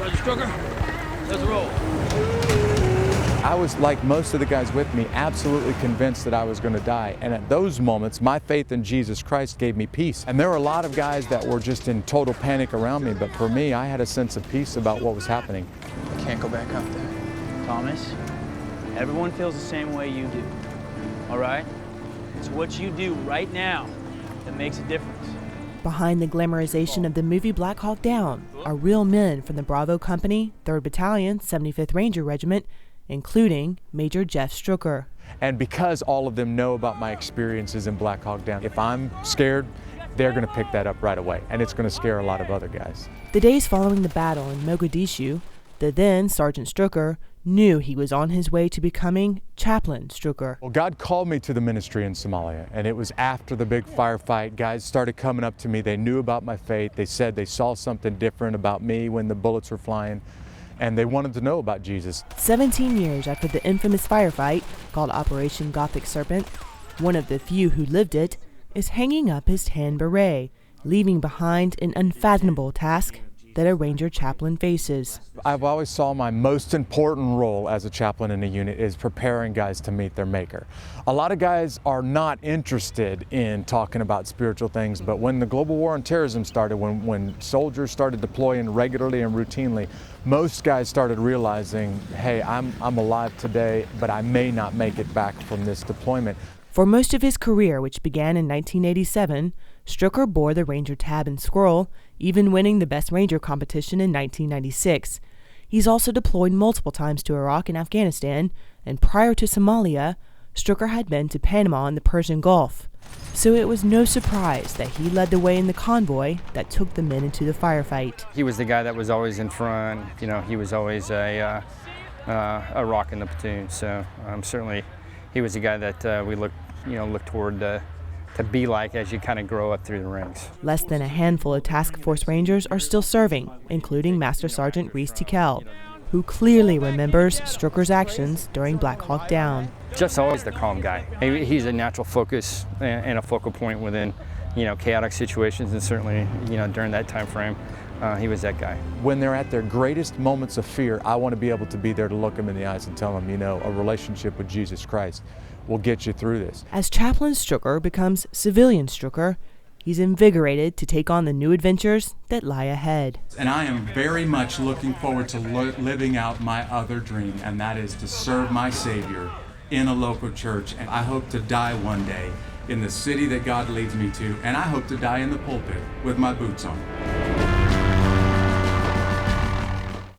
Sergeant Streuker, let's roll. I was, like most of the guys with me, absolutely convinced that I was going to die. And at those moments, my faith in Jesus Christ gave me peace. And there were a lot of guys that were just in total panic around me, but for me, I had a sense of peace about what was happening. Can't go back up there. Thomas, everyone feels the same way you do, all right? It's what you do right now that makes a difference. Behind the glamorization of the movie Blackhawk Down are real men from the Bravo Company, 3rd Battalion, 75th Ranger Regiment, including Major Jeff Streuker. And because all of them know about my experiences in Blackhawk Down, if I'm scared, they're going to pick that up right away, and it's going to scare a lot of other guys. The days following the battle in Mogadishu, the then Sergeant Streuker knew he was on his way to becoming Chaplain Streuker. Well, God called me to the ministry in Somalia, and it was after the big firefight. Guys started coming up to me. They knew about my faith. They said they saw something different about me when the bullets were flying, and they wanted to know about Jesus. 17 years after the infamous firefight, called Operation Gothic Serpent, one of the few who lived it is hanging up his tan beret, leaving behind an unfathomable task that a Ranger chaplain faces. I've always saw my most important role as a chaplain in a unit is preparing guys to meet their maker. A lot of guys are not interested in talking about spiritual things, but when the global war on terrorism started, when soldiers started deploying regularly and routinely, most guys started realizing, hey, I'm alive today, but I may not make it back from this deployment. For most of his career, which began in 1987, Streuker bore the Ranger tab and scroll, even winning the Best Ranger competition in 1996. He's also deployed multiple times to Iraq and Afghanistan, and prior to Somalia, Streuker had been to Panama and the Persian Gulf. So it was no surprise that he led the way in the convoy that took the men into the firefight. He was the guy that was always in front. You know, he was always a rock in the platoon. So certainly, he was the guy that we look toward to be like as you kind of grow up through the ranks. Less than a handful of Task Force Rangers are still serving, including Master Sergeant Reese Tikel, who clearly remembers Streuker's actions during Blackhawk Down. Just always the calm guy. He's a natural focus and a focal point within, chaotic situations, and certainly, during that time frame, he was that guy. When they're at their greatest moments of fear, I want to be able to be there to look them in the eyes and tell them, a relationship with Jesus Christ will get you through this. As Chaplain Streuker becomes Civilian Streuker, he's invigorated to take on the new adventures that lie ahead. And I am very much looking forward to living out my other dream, and that is to serve my Savior in a local church. And I hope to die one day in the city that God leads me to, and I hope to die in the pulpit with my boots on.